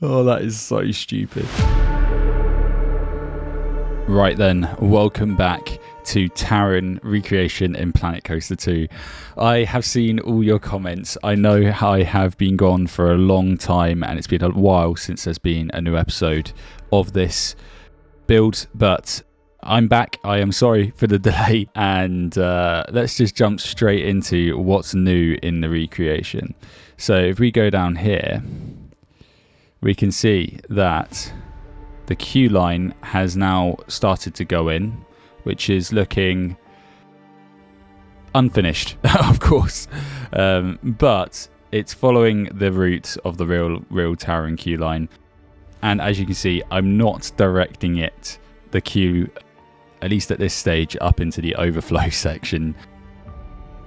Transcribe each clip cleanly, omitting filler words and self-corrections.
Oh, that is so stupid. Right then, welcome back to Taron Recreation in Planet Coaster 2. I have seen all your comments. I know I have been gone for a long time and it's been a while since there's been a new episode of this build, but I'm back. I am sorry for the delay, and let's just jump straight into what's new in the recreation. So if we go down here, we can see that the queue line has now started to go in, which is looking unfinished, of course, but it's following the route of the real Taron queue line. And as you can see, I'm not directing the queue, at least at this stage, up into the overflow section.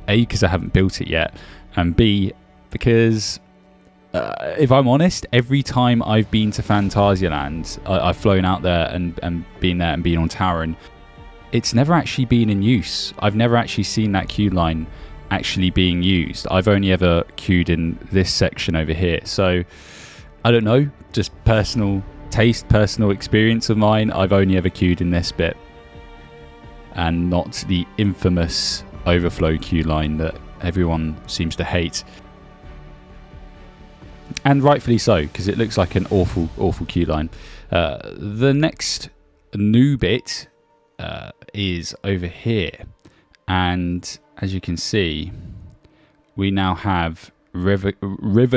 A, because I haven't built it yet, and B, because if I'm honest, every time I've been to Phantasialand, I've flown out there and been there and been on Taron, it's never actually been in use. I've never actually seen that queue line actually being used. I've only ever queued in this section over here. So I don't know, just personal taste, personal experience of mine, I've only ever queued in this bit and not the infamous overflow queue line that everyone seems to hate. And rightfully so, because it looks like an awful queue line. The next new bit is over here. And as you can see, we now have River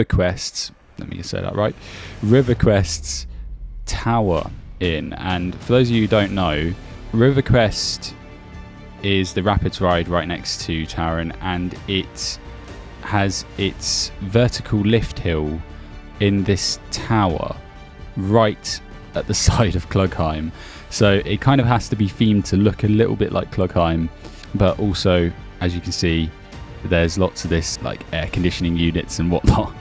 Quest's, let me say that right, River Quest's tower in. And for those of you who don't know, River Quest is the Rapids ride right next to Taron, and it has its vertical lift hill in this tower right at the side of Klugheim. So it kind of has to be themed to look a little bit like Klugheim, but also, as you can see, there's lots of this like air conditioning units and whatnot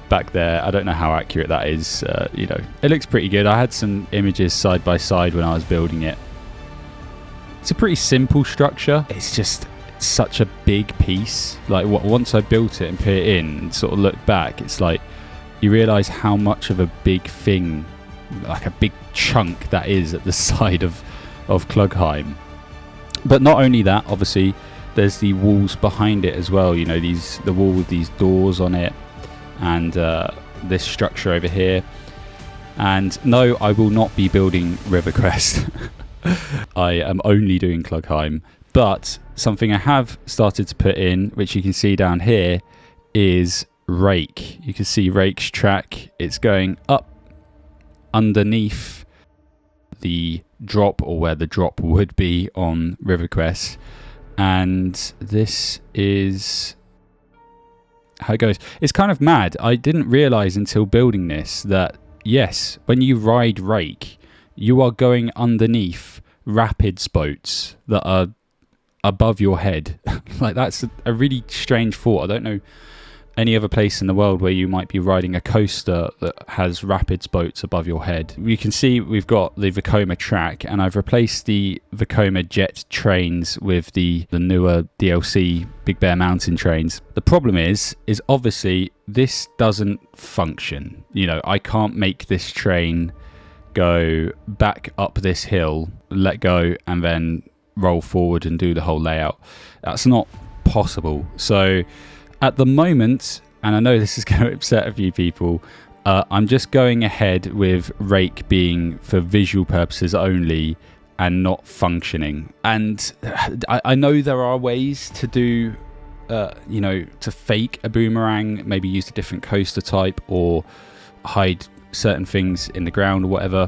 back there. I don't know how accurate that is. It looks pretty good. I had some images side by side when I was building it. It's a pretty simple structure. It's just such a big piece. Like once I built it and put it in and sort of look back, it's like you realize how much of a big thing, like a big chunk that is at the side of Klugheim. But not only that, obviously there's the walls behind it as well, the wall with these doors on it, and this structure over here. And no, I will not be building River Quest. I am only doing Klugheim. But something I have started to put in, which you can see down here, is Raik. You can see Raik's track. It's going up underneath the drop, or where the drop would be on River Quest. And this is how it goes. It's kind of mad. I didn't realize until building this that, yes, when you ride Raik, you are going underneath rapids boats that are above your head. Like, that's a really strange thought. I don't know any other place in the world where you might be riding a coaster that has rapids boats above your head. You can see we've got the Vekoma track, and I've replaced the Vekoma jet trains with the newer DLC Big Bear Mountain trains. The problem is obviously this doesn't function. I can't make this train go back up this hill, let go, and then roll forward and do the whole layout. That's not possible. So at the moment, and I know this is going to upset a few people, I'm just going ahead with Raik being for visual purposes only and not functioning. And I know there are ways to do, to fake a boomerang, maybe use a different coaster type or hide certain things in the ground or whatever.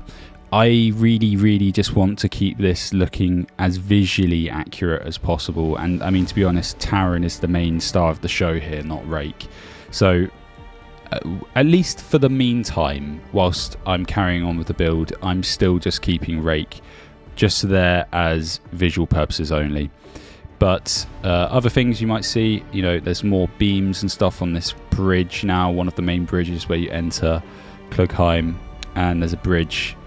I really just want to keep this looking as visually accurate as possible. And I mean, to be honest, Taron is the main star of the show here, not Raik. So at least for the meantime, whilst I'm carrying on with the build, I'm still just keeping Raik just there as visual purposes only. But other things you might see, there's more beams and stuff on this bridge now, one of the main bridges where you enter Klugheim, and there's a bridge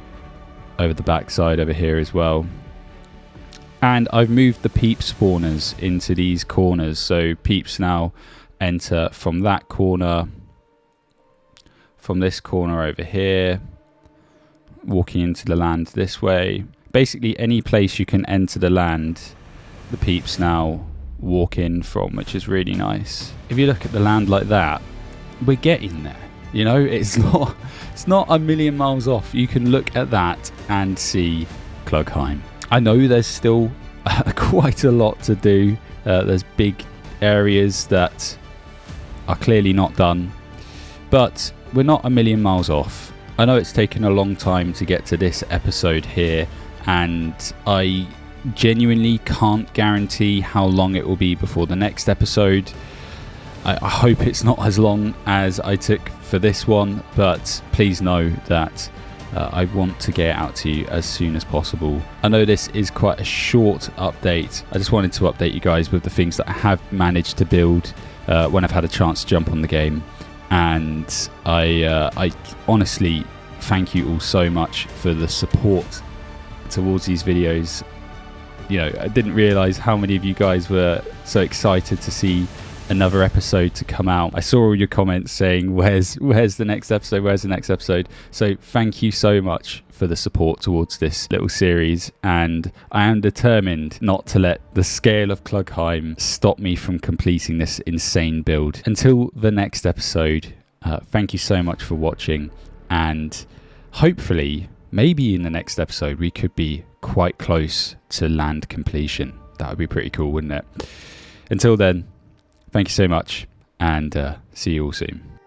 over the backside over here as well. And I've moved the peep spawners into these corners, so peeps now enter from that corner, from this corner over here, walking into the land this way. Basically any place you can enter the land, the peeps now walk in from, which is really nice. If you look at the land like that, we're getting there. You know, it's not a million miles off. You can look at that and see Klugheim. I know there's still quite a lot to do. There's big areas that are clearly not done, but we're not a million miles off. I know it's taken a long time to get to this episode here, and I genuinely can't guarantee how long it will be before the next episode. I hope it's not as long as I took for this one, but please know that I want to get it out to you as soon as possible. I know this is quite a short update. I just wanted to update you guys with the things that I have managed to build when I've had a chance to jump on the game. And I honestly thank you all so much for the support towards these videos. You know, I didn't realise how many of you guys were so excited to see another episode to come out. I saw all your comments saying, where's the next episode, where's the next episode? So thank you so much for the support towards this little series, and I am determined not to let the scale of Klugheim stop me from completing this insane build. Until the next episode, thank you so much for watching, and hopefully maybe in the next episode we could be quite close to land completion. That would be pretty cool, wouldn't it? Until then, thank you so much, and see you all soon.